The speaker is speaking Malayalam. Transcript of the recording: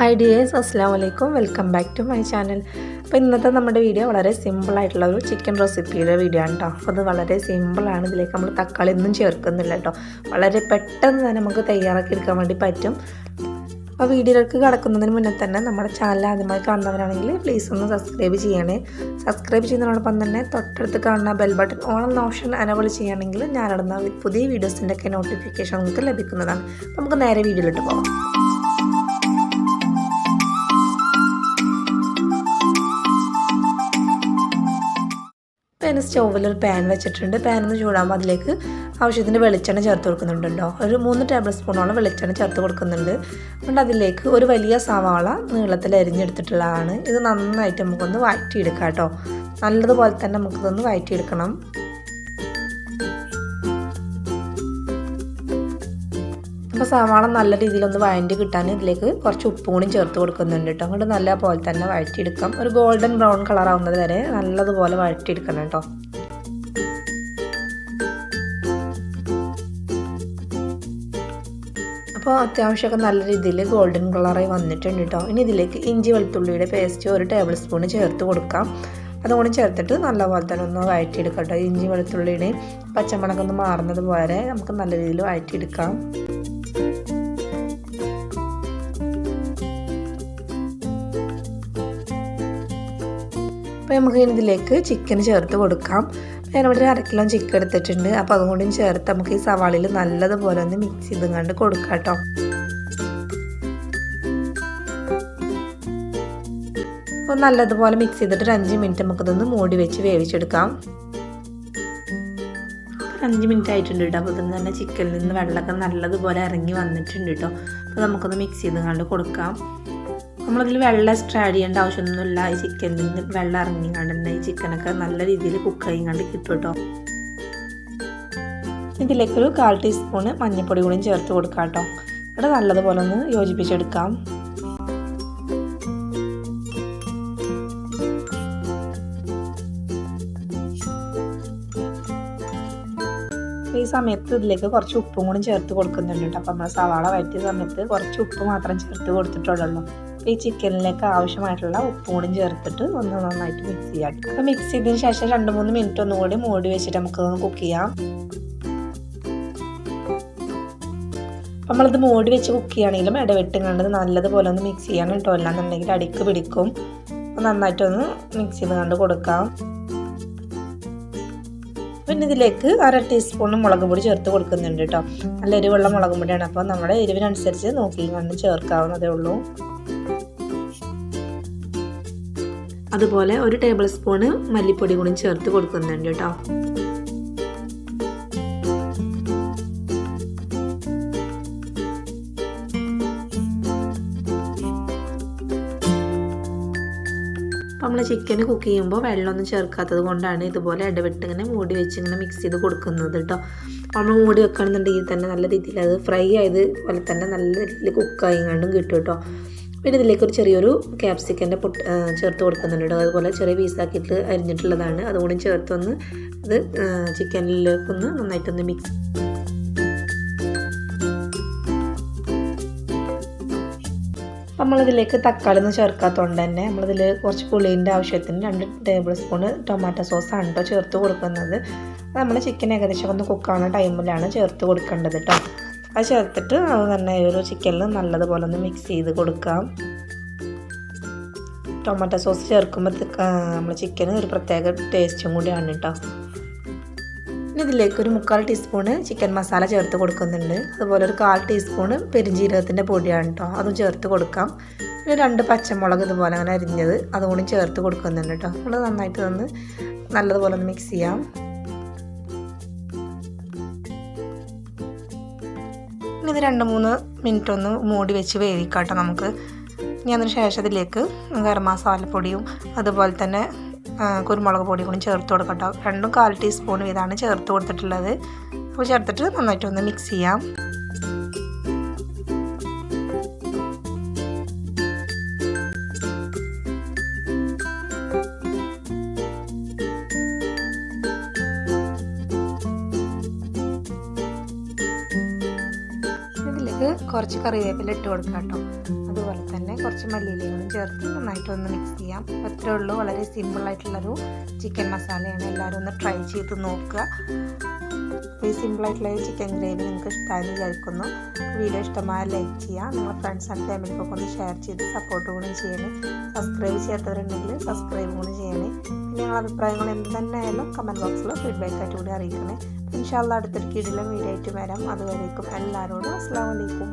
ഹായ് ഡിയേഴ്സ്, അസ്സാം വലൈക്കും. Welcome back to my channel. അപ്പോൾ ഇന്നത്തെ നമ്മുടെ വീഡിയോ വളരെ സിമ്പിളായിട്ടുള്ള ഒരു ചിക്കൻ റെസിപ്പിയുടെ വീഡിയോ ആണ് കേട്ടോ. അപ്പോൾ അത് വളരെ സിമ്പിളാണ്. ഇതിലേക്ക് നമ്മൾ തക്കാളി ഒന്നും ചേർക്കുന്നില്ല കേട്ടോ. വളരെ പെട്ടെന്ന് തന്നെ നമുക്ക് തയ്യാറാക്കി എടുക്കാൻ വേണ്ടി പറ്റും. അപ്പോൾ വീഡിയോയിലേക്ക് കടക്കുന്നതിന് മുന്നേ തന്നെ നമ്മുടെ ചാനൽ ആദ്യമായി കാണുന്നവരാണെങ്കിൽ പ്ലീസ് ഒന്ന് സബ്സ്ക്രൈബ് ചെയ്യണേ. സബ്സ്ക്രൈബ് ചെയ്യുന്നതിനോടൊപ്പം തന്നെ തൊട്ടടുത്ത് കാണുന്ന ബെൽ ബട്ടൺ ഓൺ എന്ന ഓപ്ഷൻ എനേബിൾ ചെയ്യുകയാണെങ്കിൽ ഞാനിടുന്ന പുതിയ വീഡിയോസിൻ്റെ ഒക്കെ നോട്ടിഫിക്കേഷൻ നിങ്ങൾക്ക് ലഭിക്കുന്നതാണ്. നമുക്ക് നേരെ വീഡിയോയിലോട്ട് പോകാം. സ്റ്റൗവിൽ ഒരു പാൻ വെച്ചിട്ടുണ്ട്. പാനൊന്ന് ചൂടാകുമ്പോൾ അതിലേക്ക് ആവശ്യത്തിന് വെളിച്ചെണ്ണ ചേർത്ത് കൊടുക്കുന്നുണ്ടോ. ഒരു 3 ടേബിൾ സ്പൂണോളം വെളിച്ചെണ്ണ ചേർത്ത് കൊടുക്കുന്നുണ്ട്. അതുകൊണ്ട് അതിലേക്ക് ഒരു വലിയ സവാള നീളത്തിൽ അരിഞ്ഞെടുത്തിട്ടുള്ളതാണ്. ഇത് നന്നായിട്ട് നമുക്കൊന്ന് വഴറ്റിയെടുക്കാം കേട്ടോ. നല്ലതുപോലെ തന്നെ നമുക്കിതൊന്ന് വഴറ്റിയെടുക്കണം. അപ്പോൾ സവാള നല്ല രീതിയിലൊന്ന് വഴറ്റി കിട്ടാൻ ഇതിലേക്ക് കുറച്ച് ഉപ്പും കൂടി ചേർത്ത് കൊടുക്കുന്നുണ്ട് കേട്ടോ. അങ്ങോട്ട് നല്ല പോലെ തന്നെ വഴറ്റിയെടുക്കാം. ഒരു ഗോൾഡൻ ബ്രൗൺ കളർ ആവുന്നത് വരെ നല്ലതുപോലെ വഴറ്റിയെടുക്കണം കേട്ടോ. അപ്പോൾ അത്യാവശ്യമൊക്കെ നല്ല രീതിയിൽ ഗോൾഡൻ കളറായി വന്നിട്ടുണ്ട് കേട്ടോ. ഇനി ഇതിലേക്ക് ഇഞ്ചി വെളുത്തുള്ളിയുടെ പേസ്റ്റ് 1 ടേബിൾ സ്പൂൺ ചേർത്ത് കൊടുക്കാം. അതുകൂടി ചേർത്തിട്ട് നല്ലപോലെ തന്നെ ഒന്ന് വഴറ്റിയെടുക്കാം കേട്ടോ. ഇഞ്ചി വെളുത്തുള്ളിയുടെയും പച്ചമുളകൊന്ന് മാറുന്നത് പോലെ നമുക്ക് നല്ല രീതിയിൽ വഴറ്റിയെടുക്കാം. അപ്പോൾ നമുക്ക് ഇതിലേക്ക് ചിക്കൻ ചേർത്ത് കൊടുക്കാം. ഞാനിവിടെ 1/2 കിലോ ചിക്കൻ എടുത്തിട്ടുണ്ട്. അപ്പോൾ അതുകൊണ്ടും ചേർത്ത് നമുക്ക് ഈ സവാളയിൽ നല്ലതുപോലെ ഒന്ന് മിക്സ് ചെയ്തുകൊണ്ട് കൊടുക്കാം കേട്ടോ. അപ്പോൾ നല്ലതുപോലെ മിക്സ് ചെയ്തിട്ട് ഒരു 5 മിനിറ്റ് നമുക്കിതൊന്ന് മൂടി വെച്ച് വേവിച്ചെടുക്കാം. 5 മിനിറ്റ് ആയിട്ടുണ്ട് കേട്ടോ. അപ്പോൾ ഇതിൽ തന്നെ ചിക്കനിൽ നിന്ന് വെള്ളമൊക്കെ നല്ലതുപോലെ ഇറങ്ങി വന്നിട്ടുണ്ട് കേട്ടോ. അപ്പോൾ നമുക്കൊന്ന് മിക്സ് ചെയ്തുകൊണ്ട് കൊടുക്കാം. നമ്മളതിൽ വെള്ളം എക്സ്ട്രാ ആഡ് ചെയ്യേണ്ട ആവശ്യമൊന്നുമില്ല. ഈ ചിക്കനിൽ നിന്ന് വെള്ളം ഇറങ്ങിക്കാണ്ട് തന്നെ ഈ ചിക്കനൊക്കെ നല്ല രീതിയിൽ കുക്ക് ആയിക്കാണ്ട് കിട്ടും കേട്ടോ. ഇതിലേക്കൊരു 1/4 ടീസ്പൂണ് മഞ്ഞൾപ്പൊടി കൂടി ചേർത്ത് കൊടുക്കാം കേട്ടോ. ഇവിടെ നല്ലതുപോലെ ഒന്ന് യോജിപ്പിച്ചെടുക്കാം. ഈ സമയത്ത് ഇതിലേക്ക് കുറച്ച് ഉപ്പും കൂടി ചേർത്ത് കൊടുക്കുന്നുണ്ട് കേട്ടോ. അപ്പോൾ നമ്മൾ സവാള വഴറ്റിയ സമയത്ത് കുറച്ച് ഉപ്പ് മാത്രം ചേർത്ത് കൊടുത്തിട്ടുള്ളൂ. ഈ ചിക്കനിലേക്ക് ആവശ്യമായിട്ടുള്ള ഉപ്പും കൂടി ചേർത്തിട്ട് ഒന്ന് നന്നായിട്ട് മിക്സ് ചെയ്യാം. അപ്പോൾ മിക്സ് ചെയ്തതിന് ശേഷം 2-3 മിനിറ്റ് ഒന്നും കൂടി മൂടി വെച്ചിട്ട് നമുക്കൊന്ന് കുക്ക് ചെയ്യാം. അപ്പോൾ നമ്മളിത് മൂടി വെച്ച് കുക്ക് ചെയ്യുകയാണെങ്കിലും ഇടവിട്ടും കണ്ടത് നല്ലതുപോലെ ഒന്ന് മിക്സ് ചെയ്യണം കേട്ടോ. അല്ലാന്നുണ്ടെങ്കിൽ അടിക്ക് പിടിക്കും. അപ്പോൾ നന്നായിട്ടൊന്ന് മിക്സ് ചെയ്ത് കണ്ട് കൊടുക്കാം. പിന്നെ ഇതിലേക്ക് 1/2 ടീസ്പൂൺ മുളക് പൊടി ചേർത്ത് കൊടുക്കുന്നുണ്ട് കേട്ടോ. നല്ല എരിവുള്ള മുളക് പൊടിയാണ്. അപ്പോൾ നമ്മുടെ എരിവിനനുസരിച്ച് നോക്കി കണ്ട് ചേർക്കാവുന്നതേ ഉള്ളൂ. അതുപോലെ 1 ടേബിൾ സ്പൂണ് മല്ലിപ്പൊടി കൂടി ചേർത്ത് കൊടുക്കുന്നുണ്ട് കേട്ടോ. നമ്മൾ ചിക്കൻ കുക്ക് ചെയ്യുമ്പോൾ വെള്ളമൊന്നും ചേർക്കാത്തത് കൊണ്ടാണ് ഇതുപോലെ ഇടവിട്ട് ഇങ്ങനെ മൂടി വെച്ച് ഇങ്ങനെ മിക്സ് ചെയ്ത് കൊടുക്കുന്നത് കേട്ടോ. നമ്മൾ മൂടി വെക്കണമെന്നുണ്ടെങ്കിൽ തന്നെ നല്ല രീതിയിൽ അത് ഫ്രൈ ആയത് പോലെ തന്നെ നല്ല രീതിയിൽ കുക്കായിങ്ങാണ്ടും കിട്ടും കേട്ടോ. പിന്നെ ഇതിലേക്ക് ഒരു ചെറിയൊരു ക്യാപ്സിക്കൻ്റെ ചേർത്ത് കൊടുക്കുന്നുണ്ട്. അതുപോലെ ചെറിയ പീസാക്കിയിട്ട് അരിഞ്ഞിട്ടുള്ളതാണ്. അതുകൊണ്ട് ചേർത്തൊന്ന് ഇത് ചിക്കനിലേക്കൊന്ന് നന്നായിട്ടൊന്ന് മിക്സ്. നമ്മളിതിലേക്ക് തക്കാളി ഒന്നും ചേർക്കാത്തതുകൊണ്ട് തന്നെ നമ്മളിതിൽ കുറച്ച് പുളീൻ്റെ ആവശ്യത്തിന് 2 ടേബിൾ സ്പൂൺ ടൊമാറ്റോ സോസാണ് കേട്ടോ ചേർത്ത് കൊടുക്കുന്നത്. നമ്മൾ ചിക്കൻ ഏകദേശം ഒന്ന് കുക്കാവുന്ന ടൈമിലാണ് ചേർത്ത് കൊടുക്കേണ്ടത് കേട്ടോ. അത് ചേർത്തിട്ട് അത് തന്നെ ഒരു ചിക്കനിൽ നല്ലതുപോലെ ഒന്ന് മിക്സ് ചെയ്ത് കൊടുക്കാം. ടൊമാറ്റോ സോസ് ചേർക്കുമ്പോൾ നമ്മൾ ചിക്കന് ഒരു പ്രത്യേക ടേസ്റ്റും കൂടിയാണ് കേട്ടോ. ഇനി ഇതിലേക്ക് ഒരു 3/4 ടീസ്പൂണ് ചിക്കൻ മസാല ചേർത്ത് കൊടുക്കുന്നുണ്ട്. അതുപോലെ ഒരു 1/4 ടീസ്പൂണ് പെരുംജീരകത്തിൻ്റെ പൊടിയാണ് കേട്ടോ. അതും ചേർത്ത് കൊടുക്കാം. പിന്നെ 2 പച്ചമുളക് ഇതുപോലെ അങ്ങനെ അരിഞ്ഞത് അതുകൂടി ചേർത്ത് കൊടുക്കുന്നുണ്ട് കേട്ടോ. നമ്മൾ നന്നായിട്ട് ഒന്ന് നല്ലതുപോലെ ഒന്ന് മിക്സ് ചെയ്യാം. ഇനി ഇത് 2-3 മിനിറ്റ് ഒന്ന് മൂടി വെച്ച് വേവിക്കാം കേട്ടോ നമുക്ക്. ഇനി അതിന് ശേഷം ഇതിലേക്ക് ഗരം മസാലപ്പൊടിയും അതുപോലെ തന്നെ കുരുമുളക് പൊടി കൂടി ചേർത്ത് കൊടുക്കാം കേട്ടോ. 1/4 ടീസ്പൂൺ ഇതാണ് ചേർത്ത് കൊടുത്തിട്ടുള്ളത്. അപ്പോൾ ചേർത്തിട്ട് നന്നായിട്ടൊന്ന് മിക്സ് ചെയ്യാം. കുറച്ച് കറിവേപ്പില ഇട്ട് കൊടുക്കാം കേട്ടോ. അതുപോലെ തന്നെ കുറച്ച് മല്ലിയിലയും ചേർത്ത് നന്നായിട്ടൊന്ന് മിക്സ് ചെയ്യാം. അത്രേ ഉള്ളൂ. വളരെ സിമ്പിളായിട്ടുള്ളൊരു ചിക്കൻ മസാലയാണ്. എല്ലാവരും ഒന്ന് ട്രൈ ചെയ്ത് നോക്കുക. ഈ സിമ്പിളായിട്ടുള്ള ചിക്കൻ ഗ്രേവി നിങ്ങൾക്ക് ഇഷ്ടമായെന്ന് വിചാരിക്കുന്നു. വീഡിയോ ഇഷ്ടമായ ലൈക്ക് ചെയ്യുക. നിങ്ങളുടെ ഫ്രണ്ട്സ് ആൻഡ് ഫാമിലിക്കൊക്കെ ഒന്ന് ഷെയർ ചെയ്ത് സപ്പോർട്ട് കൂടി ചെയ്യണേ. സബ്സ്ക്രൈബ് ചെയ്യാത്തവരുണ്ടെങ്കിൽ സബ്സ്ക്രൈബ് കൂടി ചെയ്യണേ. പിന്നെ നിങ്ങളുടെ അഭിപ്രായങ്ങൾ എന്ത് തന്നെ ആയാലും കമൻറ്റ് ബോക്സിൽ ഫീഡ്ബാക്കായിട്ട് കൂടി അറിയിക്കണേ. ഇൻഷാ അല്ലാഹ് അടുത്തൊരു കിടിലൻ വീഡിയോ ആയിട്ട് വരാം. അതുവരേക്കും എല്ലാവരോടും അസ്സലാമു അലൈക്കും.